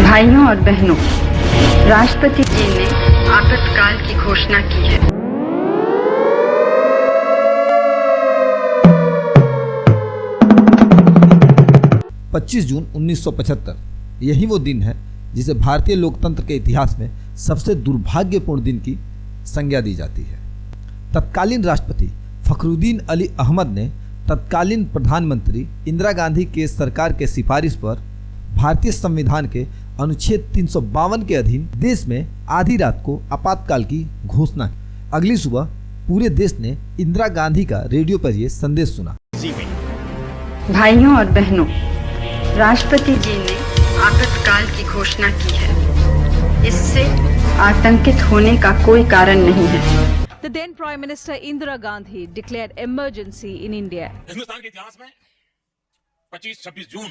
भाइयों और बहनों, राष्ट्रपति जी ने आपातकाल की घोषणा की है। पच्चीस जून 1975 यही वो दिन है जिसे भारतीय लोकतंत्र के इतिहास में सबसे दुर्भाग्यपूर्ण दिन की संज्ञा दी जाती है। तत्कालीन राष्ट्रपति फखरुद्दीन अली अहमद ने तत्कालीन प्रधानमंत्री इंदिरा गांधी के सरकार के सिफारिश पर भारतीय संविधान के अनुच्छेद 352 के अधीन देश में आधी रात को आपातकाल की घोषणा की। अगली सुबह पूरे देश ने इंदिरा गांधी का रेडियो पर यह संदेश सुना। भाइयों और बहनों, राष्ट्रपति जी ने आपातकाल की घोषणा की है। इससे आतंकित होने का कोई कारण नहीं है। The then Prime Minister Indira Gandhi declared emergency in India. Hindustan के इतिहास में 25-26 जून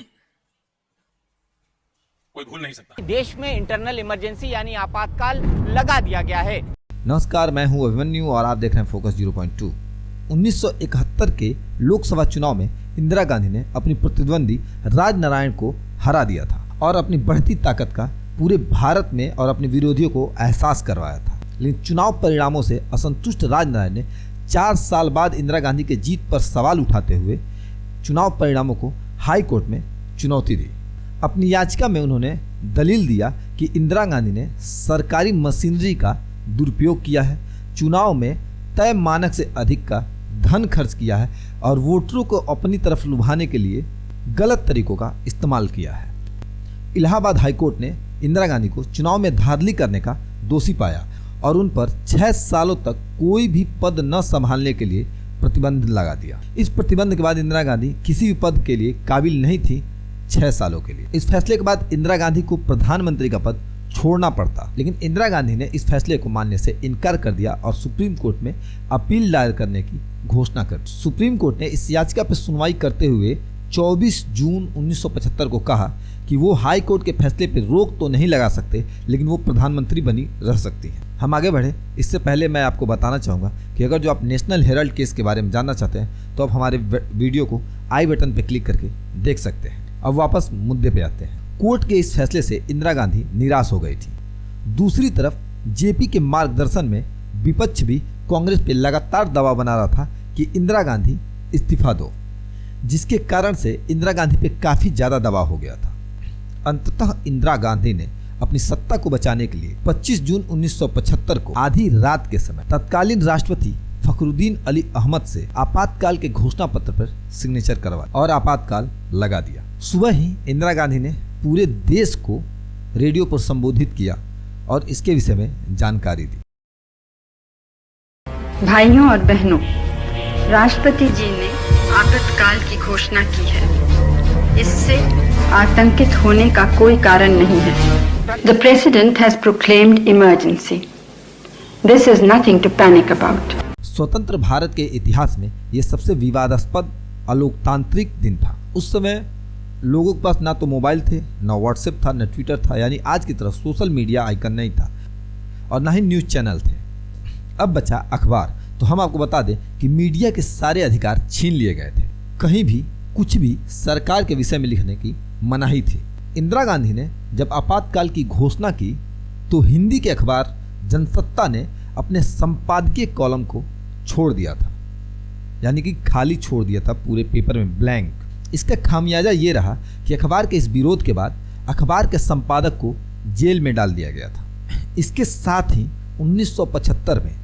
कोई भूल नहीं सकता। देश में इंटरनल इमरजेंसी यानी आपातकाल लगा दिया गया है। नमस्कार, मैं हूं अभिमन्यु और आप देख रहे हैं फोकस 0.2। 1971 के लोकसभा चुनाव में इंदिरा गांधी ने अपनी प्रतिद्वंदी राजनारायण को हरा दिया था और अपनी बढ़ती ताकत का पूरे भारत में और अपने विरोधियों को एहसास करवाया था। लेकिन चुनाव परिणामों से असंतुष्ट राजनारायण ने 4 साल बाद इंदिरा गांधी के जीत पर सवाल उठाते हुए चुनाव परिणामों को हाई कोर्ट में चुनौती दी। अपनी याचिका में उन्होंने दलील दिया कि इंदिरा गांधी ने सरकारी मशीनरी का दुरुपयोग किया है, चुनाव में तय मानक से अधिक का धन खर्च किया है और वोटरों को अपनी तरफ लुभाने के लिए गलत तरीकों का इस्तेमाल किया है। इलाहाबाद हाईकोर्ट ने इंदिरा गांधी को चुनाव में धांधली करने का दोषी पाया और उन पर 6 सालों तक कोई भी पद न संभालने के लिए प्रतिबंध लगा दिया। इस प्रतिबंध के बाद इंदिरा गांधी किसी भी पद के लिए काबिल नहीं थी 6 सालों के लिए। इस फैसले के बाद इंदिरा गांधी को प्रधानमंत्री का पद छोड़ना पड़ता, लेकिन इंदिरा गांधी ने इस फैसले को मानने से इनकार कर दिया और सुप्रीम कोर्ट में अपील दायर करने की घोषणा कर दी। सुप्रीम कोर्ट ने इस याचिका पर सुनवाई करते हुए 24 जून 1975 को कहा कि वो हाई कोर्ट के फैसले पर रोक तो नहीं लगा सकते, लेकिन वो प्रधानमंत्री बनी रह सकती हैं। हम आगे बढ़े इससे पहले मैं आपको बताना चाहूँगा कि अगर जो आप नेशनल हेराल्ड केस के बारे में जानना चाहते हैं तो आप हमारे वीडियो को आई बटन पर क्लिक करके देख सकते हैं। अब वापस मुद्दे पे आते हैं। कोर्ट के इस फैसले से इंदिरा गांधी निराश हो गई थी। दूसरी तरफ जेपी के मार्गदर्शन में विपक्ष भी कांग्रेस पे लगातार दबाव बना रहा था कि इंदिरा गांधी इस्तीफा दो, जिसके कारण से इंदिरा गांधी पे काफी ज्यादा दबाव हो गया था। अंततः इंदिरा गांधी ने अपनी सत्ता को बचाने के लिए 25 जून 1975 को आधी रात के समय तत्कालीन राष्ट्रपति फखरुद्दीन अली अहमद से आपातकाल के घोषणा पत्र पर सिग्नेचर करवाया और आपातकाल लगा दिया। सुबह ही इंदिरा गांधी ने पूरे देश को रेडियो पर संबोधित किया और इसके विषय में जानकारी दी। भाइयों और बहनों, राष्ट्रपति जी ने आपातकाल की घोषणा की है। इससे आतंकित होने का कोई कारण नहीं है। The President has proclaimed emergency. This is nothing to panic about. स्वतंत्र भारत के इतिहास में यह सबसे विवादास्पद अलोकतांत्रिक दिन था। उस समय लोगों के पास ना तो मोबाइल थे, ना व्हाट्सएप था, ना ट्विटर था, यानी आज की तरह सोशल मीडिया आइकन नहीं था और ना ही न्यूज़ चैनल थे। अब बचा अखबार। तो हम आपको बता दें कि मीडिया के सारे अधिकार छीन लिए गए थे। कहीं भी कुछ भी सरकार के विषय में लिखने की मनाही थी। इंदिरा गांधी ने जब आपातकाल की घोषणा की तो हिंदी के अखबार जनसत्ता ने अपने संपादकीय कॉलम को छोड़ दिया था, यानी कि खाली छोड़ दिया था, पूरे पेपर में ब्लैंक। इसका खामियाजा ये रहा कि अखबार के इस विरोध के बाद अखबार के संपादक को जेल में डाल दिया गया था। इसके साथ ही 1975 में,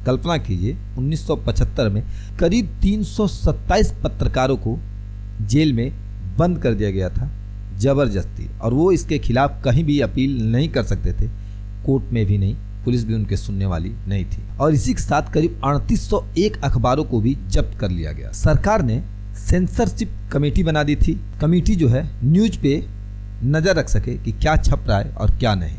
कल्पना कीजिए, 1975 में करीब 327 पत्रकारों को जेल में बंद कर दिया गया था जबरदस्ती, और वो इसके खिलाफ कहीं भी अपील नहीं कर सकते थे, कोर्ट में भी नहीं, पुलिस भी उनके सुनने वाली नहीं थी। और इसी के साथ करीब 3801 अखबारों को भी जब्त कर लिया गया। सरकार ने सेंसरशिप कमेटी बना दी थी। कमेटी जो है न्यूज पे नजर रख सके कि क्या छप रहा है और क्या नहीं।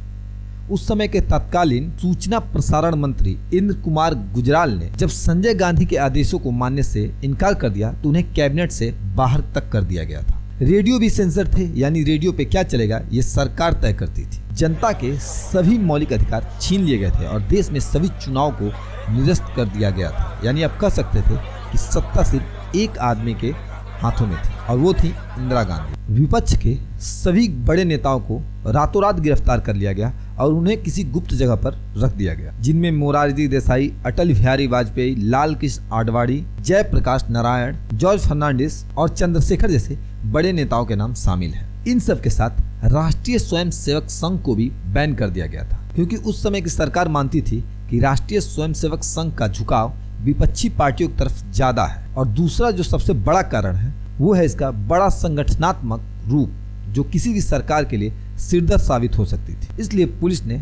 उस समय के तत्कालीन सूचना प्रसारण मंत्री इंद्र कुमार गुजराल ने जब संजय गांधी के आदेशों को मानने से इनकार कर दिया तो उन्हें कैबिनेट से बाहर तक कर दिया गया था। रेडियो भी सेंसर थे, यानी रेडियो पे क्या चलेगा ये सरकार तय करती थी। जनता के सभी मौलिक अधिकार छीन लिए गए थे और देश में सभी चुनाव को निरस्त कर दिया गया था। यानी आप कह सकते थे कि सत्ता सिर्फ एक आदमी के हाथों में थी और वो थी इंदिरा गांधी। विपक्ष के सभी बड़े नेताओं को रातों रात गिरफ्तार कर लिया गया और उन्हें किसी गुप्त जगह पर रख दिया गया, जिनमें मोरारजी देसाई, अटल बिहारी वाजपेयी, लाल कृष्ण आडवाणी, जयप्रकाश नारायण, जॉर्ज फर्नांडिस और चंद्रशेखर जैसे बड़े नेताओं के नाम शामिल हैं। इन सब के साथ राष्ट्रीय स्वयंसेवक संघ को भी बैन कर दिया गया था, क्योंकि उस समय की सरकार मानती थी कि राष्ट्रीय स्वयंसेवक संघ का झुकाव विपक्षी पार्टियों की तरफ ज्यादा है। और दूसरा जो सबसे बड़ा कारण है वो है इसका बड़ा संगठनात्मक रूप, जो किसी भी सरकार के लिए सिरदर्द साबित हो सकती थी। इसलिए पुलिस ने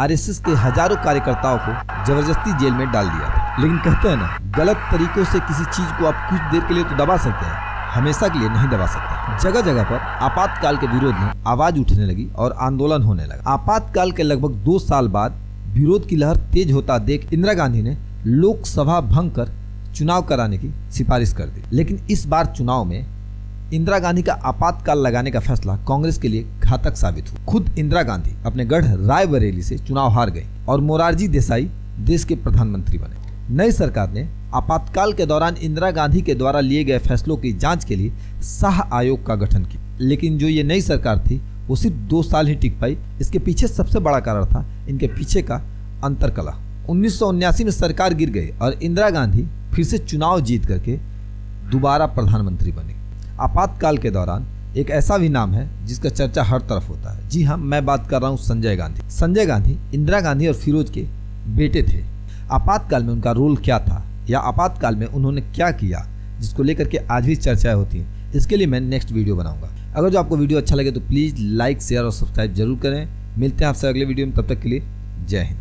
आरएसएस के हजारों कार्यकर्ताओं को जबरदस्ती जेल में डाल दिया था। लेकिन कहते हैं ना, गलत तरीकों से किसी चीज को आप कुछ देर के लिए तो दबा सकते हैं, हमेशा के लिए नहीं दबा सकते। जगह जगह पर आपातकाल के विरोध में आवाज उठने लगी और आंदोलन होने लगा। आपातकाल के लगभग 2 साल बाद विरोध की लहर तेज होता देख इंदिरा गांधी ने लोकसभा भंग कर चुनाव कराने की सिफारिश कर दी। लेकिन इस बार चुनाव में इंदिरा गांधी का आपातकाल लगाने का फैसला कांग्रेस के लिए घातक साबित हुआ। खुद इंदिरा गांधी अपने गढ़ रायबरेली से चुनाव हार गई और मोरारजी देसाई देश के प्रधानमंत्री बने। नई सरकार ने आपातकाल के दौरान इंदिरा गांधी के द्वारा लिए गए फैसलों की जांच के लिए शाह आयोग का गठन किया। लेकिन जो ये नई सरकार थी वो सिर्फ 2 साल ही टिक पाई। इसके पीछे सबसे बड़ा कारण था इनके पीछे का अंतरकलह। 1979 में सरकार गिर गई और इंदिरा गांधी फिर से चुनाव जीत करके दोबारा प्रधानमंत्री बनी। आपातकाल के दौरान एक ऐसा भी नाम है जिसका चर्चा हर तरफ होता है। जी हाँ, मैं बात कर रहा हूँ संजय गांधी। संजय गांधी इंदिरा गांधी और फिरोज के बेटे थे। आपातकाल में उनका रोल क्या था या आपातकाल में उन्होंने क्या किया, जिसको लेकर के आज भी चर्चाएं होती हैं, इसके लिए मैं नेक्स्ट वीडियो बनाऊंगा। अगर जो आपको वीडियो अच्छा लगे तो प्लीज़ लाइक, शेयर और सब्सक्राइब जरूर करें। मिलते हैं आपसे अगले वीडियो में, तब तक के लिए जय हिंद।